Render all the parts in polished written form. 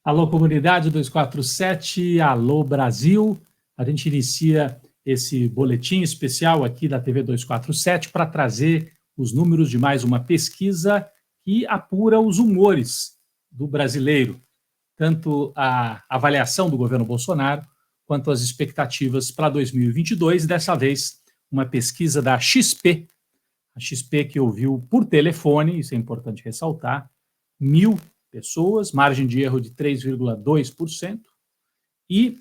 Alô, comunidade 247, alô, Brasil. A gente inicia esse boletim especial aqui da TV 247 para trazer os números de mais uma pesquisa que apura os humores do brasileiro, tanto a avaliação do governo Bolsonaro quanto as expectativas para 2022, e dessa vez uma pesquisa da XP, a XP que ouviu por telefone, isso é importante ressaltar, 1.000 pessoas, margem de erro de 3,2%, e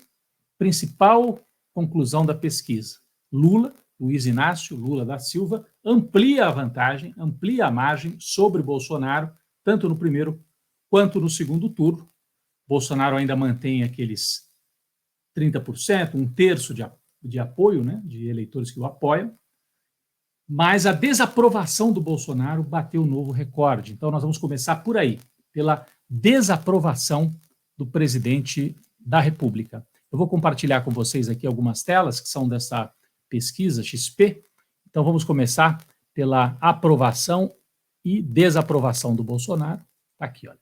principal conclusão da pesquisa, Luiz Inácio Lula da Silva, amplia a vantagem, amplia a margem sobre Bolsonaro, tanto no primeiro quanto no segundo turno. Bolsonaro ainda mantém aqueles 30%, um terço de apoio, né, de eleitores que o apoiam, mas a desaprovação do Bolsonaro bateu um novo recorde. Então nós vamos começar por aí, pela desaprovação do presidente da República. Eu vou compartilhar com vocês aqui algumas telas que são dessa pesquisa XP. Então vamos começar pela aprovação e desaprovação do Bolsonaro. Está aqui, olha.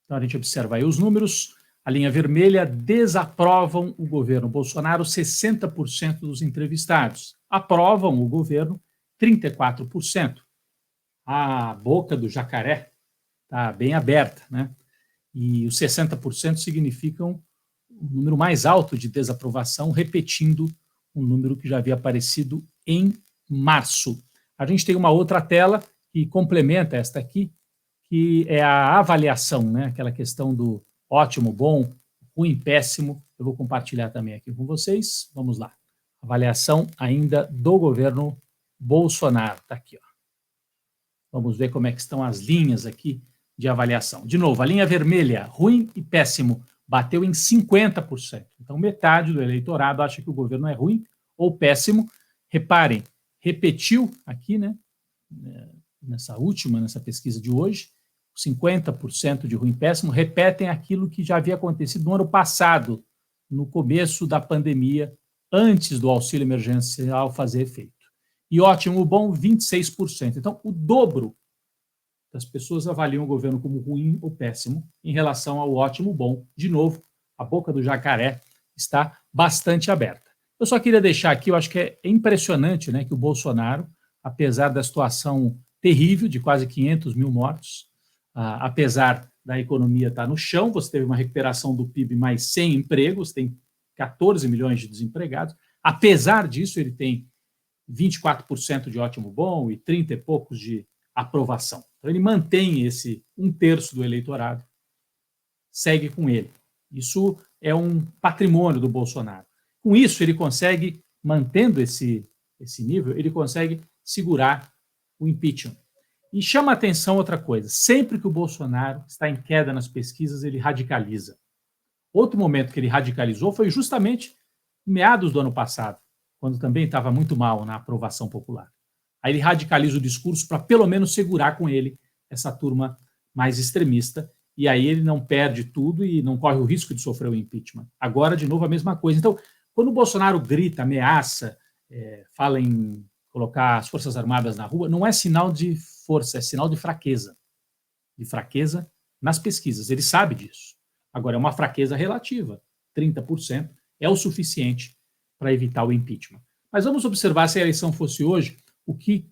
Então a gente observa aí os números. A linha vermelha: desaprovam o governo Bolsonaro 60% dos entrevistados. Aprovam o governo 34%. A boca do jacaré está bem aberta, né? E os 60% significam um número mais alto de desaprovação, repetindo um número que já havia aparecido em março. A gente tem uma outra tela que complementa esta aqui, que é a avaliação, né? Aquela questão do ótimo, bom, ruim, péssimo. Eu vou compartilhar também aqui com vocês. Vamos lá. Avaliação ainda do governo Bolsonaro. Está aqui, ó. Vamos ver como é que estão as linhas aqui de avaliação. De novo, a linha vermelha, ruim e péssimo, bateu em 50%. Então, metade do eleitorado acha que o governo é ruim ou péssimo. Reparem, repetiu aqui, né, nessa pesquisa de hoje, 50% de ruim e péssimo repetem aquilo que já havia acontecido no ano passado, no começo da pandemia, antes do auxílio emergencial fazer efeito. E ótimo, bom, 26%. Então, o dobro das pessoas avaliam o governo como ruim ou péssimo em relação ao ótimo, bom. De novo, a boca do jacaré está bastante aberta. Eu só queria deixar aqui, eu acho que é impressionante, né, que o Bolsonaro, apesar da situação terrível de quase 500 mil mortos, apesar da economia estar no chão, você teve uma recuperação do PIB, mais 100 empregos, tem 14 milhões de desempregados. Apesar disso, ele tem 24% de ótimo bom e 30 e poucos de aprovação. Então, ele mantém esse um terço do eleitorado, segue com ele. Isso é um patrimônio do Bolsonaro. Com isso, ele consegue, mantendo esse nível, ele consegue segurar o impeachment. E chama a atenção outra coisa: sempre que o Bolsonaro está em queda nas pesquisas, ele radicaliza. Outro momento que ele radicalizou foi justamente em meados do ano passado, quando também estava muito mal na aprovação popular. Aí ele radicaliza o discurso para pelo menos segurar com ele essa turma mais extremista, e aí ele não perde tudo e não corre o risco de sofrer o impeachment. Agora, de novo, a mesma coisa. Então, quando o Bolsonaro grita, ameaça, fala em colocar as Forças Armadas na rua, não é sinal de força, é sinal de fraqueza. De fraqueza nas pesquisas. Ele sabe disso. Agora, é uma fraqueza relativa. 30% é o suficiente para evitar o impeachment. Mas vamos observar, se a eleição fosse hoje, o que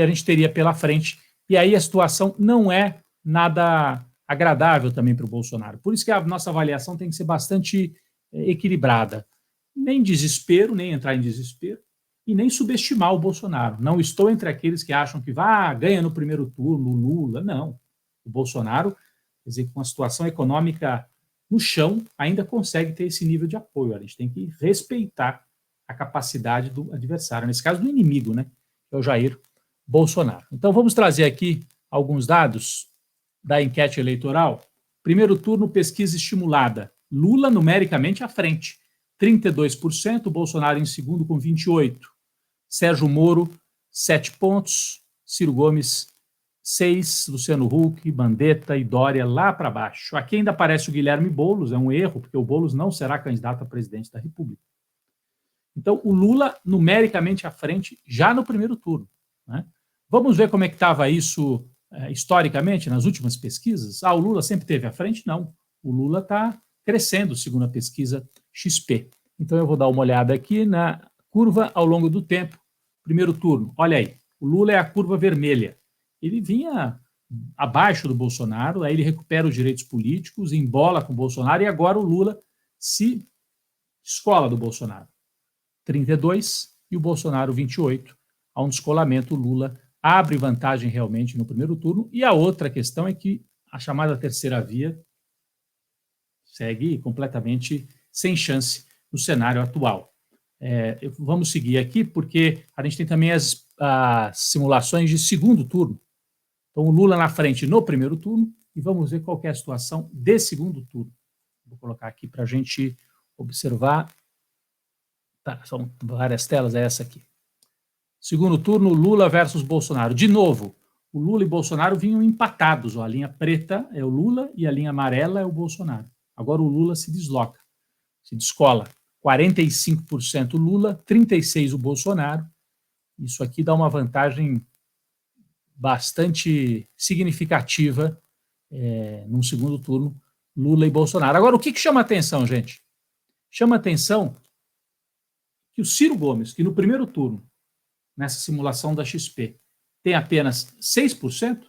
a gente teria pela frente. E aí a situação não é nada agradável também para o Bolsonaro. Por isso que a nossa avaliação tem que ser bastante equilibrada. Nem desespero, nem entrar em desespero, e nem subestimar o Bolsonaro. Não estou entre aqueles que acham que ganha no primeiro turno o Lula. Não. O Bolsonaro, quer dizer, com a situação econômica no chão, ainda consegue ter esse nível de apoio. A gente tem que respeitar a capacidade do adversário, nesse caso do inimigo, né? Que é o Jair Bolsonaro. Então vamos trazer aqui alguns dados da enquete eleitoral. Primeiro turno, pesquisa estimulada. Lula numericamente à frente, 32%, Bolsonaro em segundo com 28%. Sérgio Moro, 7 pontos, Ciro Gomes, 6, Luciano Huck, Mandetta e Dória lá para baixo. Aqui ainda aparece o Guilherme Boulos, é um erro, porque o Boulos não será candidato a presidente da República. Então, o Lula numericamente à frente já no primeiro turno, né? Vamos ver como é que estava isso historicamente nas últimas pesquisas. O Lula sempre esteve à frente? Não. O Lula está crescendo, segundo a pesquisa XP. Então, eu vou dar uma olhada aqui na curva ao longo do tempo. Primeiro turno, olha aí, o Lula é a curva vermelha. Ele vinha abaixo do Bolsonaro, aí ele recupera os direitos políticos, embola com o Bolsonaro, e agora o Lula se descola do Bolsonaro. 32 e o Bolsonaro 28. Há um descolamento, o Lula abre vantagem realmente no primeiro turno. E a outra questão é que a chamada terceira via segue completamente sem chance no cenário atual. Vamos seguir aqui, porque a gente tem também as simulações de segundo turno. Então, o Lula na frente no primeiro turno, e vamos ver qual é a situação de segundo turno. Vou colocar aqui para a gente observar. Tá, são várias telas, é essa aqui. Segundo turno, Lula versus Bolsonaro. De novo, o Lula e Bolsonaro vinham empatados. Ó, a linha preta é o Lula e a linha amarela é o Bolsonaro. Agora o Lula se desloca, se descola. 45% Lula, 36% o Bolsonaro. Isso aqui dá uma vantagem bastante significativa num segundo turno, Lula e Bolsonaro. Agora, o que chama atenção, gente? Chama atenção que o Ciro Gomes, que no primeiro turno, nessa simulação da XP, tem apenas 6%,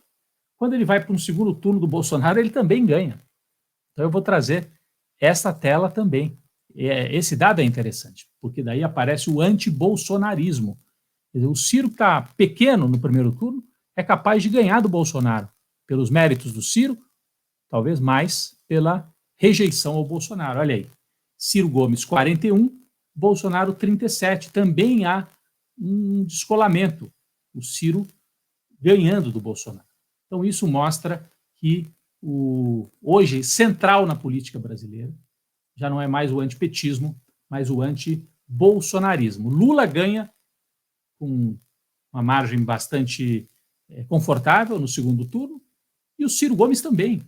quando ele vai para um segundo turno do Bolsonaro, ele também ganha. Então eu vou trazer essa tela também. Esse dado é interessante, porque daí aparece o anti-bolsonarismo. O Ciro está pequeno no primeiro turno, é capaz de ganhar do Bolsonaro, pelos méritos do Ciro, talvez mais pela rejeição ao Bolsonaro. Olha aí, Ciro Gomes 41, Bolsonaro 37. Também há um descolamento, o Ciro ganhando do Bolsonaro. Então isso mostra que hoje central na política brasileira já não é mais o antipetismo, mas o anti-bolsonarismo. Lula ganha com uma margem bastante confortável no segundo turno, e o Ciro Gomes também.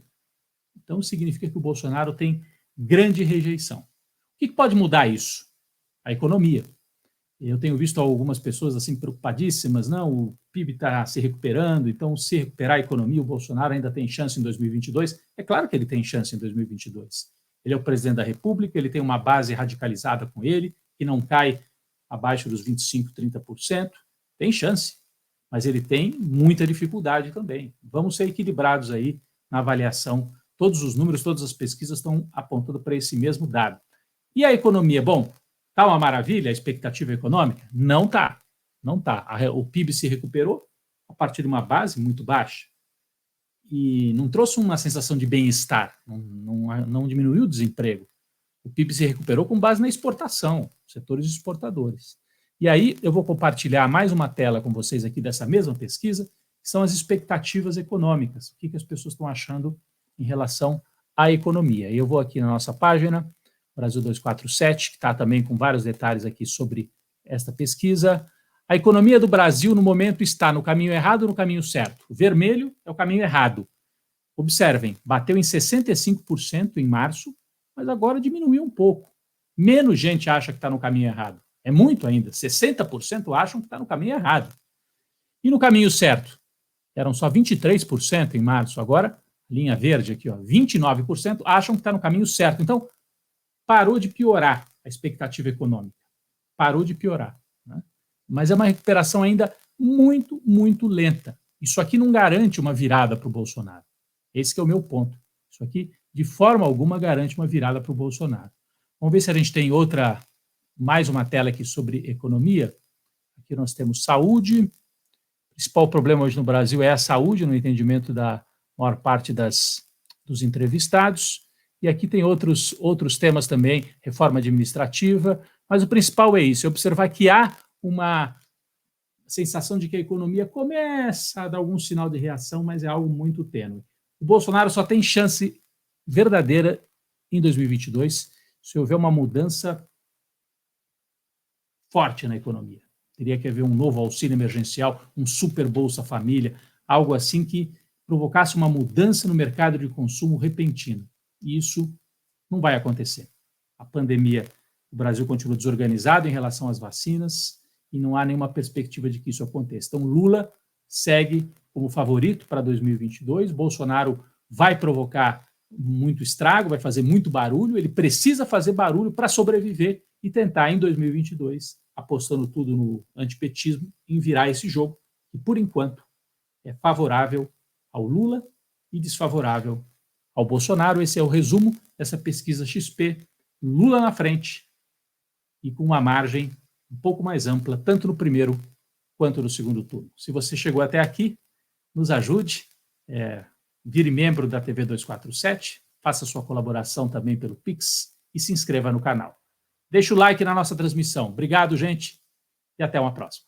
Então significa que o Bolsonaro tem grande rejeição. O que pode mudar isso? A economia. Eu tenho visto algumas pessoas assim preocupadíssimas, não, o PIB está se recuperando, então se recuperar a economia, o Bolsonaro ainda tem chance em 2022. É claro que ele tem chance em 2022. Ele é o presidente da República, ele tem uma base radicalizada com ele, que não cai abaixo dos 25%, 30%. Tem chance, mas ele tem muita dificuldade também. Vamos ser equilibrados aí na avaliação. Todos os números, todas as pesquisas estão apontando para esse mesmo dado. E a economia? Bom, está uma maravilha a expectativa econômica? Não está. Não está. O PIB se recuperou a partir de uma base muito baixa e não trouxe uma sensação de bem-estar, não diminuiu o desemprego. O PIB se recuperou com base na exportação, setores exportadores. E aí eu vou compartilhar mais uma tela com vocês aqui dessa mesma pesquisa, que são as expectativas econômicas, o que as pessoas estão achando em relação à economia. E eu vou aqui na nossa página, Brasil 247, que está também com vários detalhes aqui sobre esta pesquisa. A economia do Brasil, no momento, está no caminho errado ou no caminho certo? O vermelho é o caminho errado. Observem, bateu em 65% em março, mas agora diminuiu um pouco. Menos gente acha que está no caminho errado. É muito ainda. 60% acham que está no caminho errado. E no caminho certo? Eram só 23% em março. Agora, linha verde aqui, ó, 29% acham que está no caminho certo. Então, parou de piorar a expectativa econômica. Parou de piorar. Né? Mas é uma recuperação ainda muito, muito lenta. Isso aqui não garante uma virada para o Bolsonaro. Esse que é o meu ponto. Isso aqui, de forma alguma, garante uma virada para o Bolsonaro. Vamos ver se a gente tem mais uma tela aqui sobre economia. Aqui nós temos saúde. O principal problema hoje no Brasil é a saúde, no entendimento da maior parte dos entrevistados. E aqui tem outros temas também, reforma administrativa, mas o principal é isso, é observar que há uma sensação de que a economia começa a dar algum sinal de reação, mas é algo muito tênue. O Bolsonaro só tem chance verdadeira em 2022 se houver uma mudança forte na economia. Teria que haver um novo auxílio emergencial, um super Bolsa Família, algo assim que provocasse uma mudança no mercado de consumo repentino. E isso não vai acontecer. A pandemia, o Brasil continua desorganizado em relação às vacinas e não há nenhuma perspectiva de que isso aconteça. Então, Lula segue como favorito para 2022, Bolsonaro vai provocar muito estrago, vai fazer muito barulho, ele precisa fazer barulho para sobreviver e tentar, em 2022, apostando tudo no antipetismo, em virar esse jogo, que, por enquanto, é favorável ao Lula e desfavorável ao Bolsonaro. Esse é o resumo dessa pesquisa XP. Lula na frente e com uma margem um pouco mais ampla, tanto no primeiro quanto no segundo turno. Se você chegou até aqui, nos ajude, vire membro da TV 247, faça sua colaboração também pelo Pix e se inscreva no canal. Deixe o like na nossa transmissão. Obrigado, gente, e até uma próxima.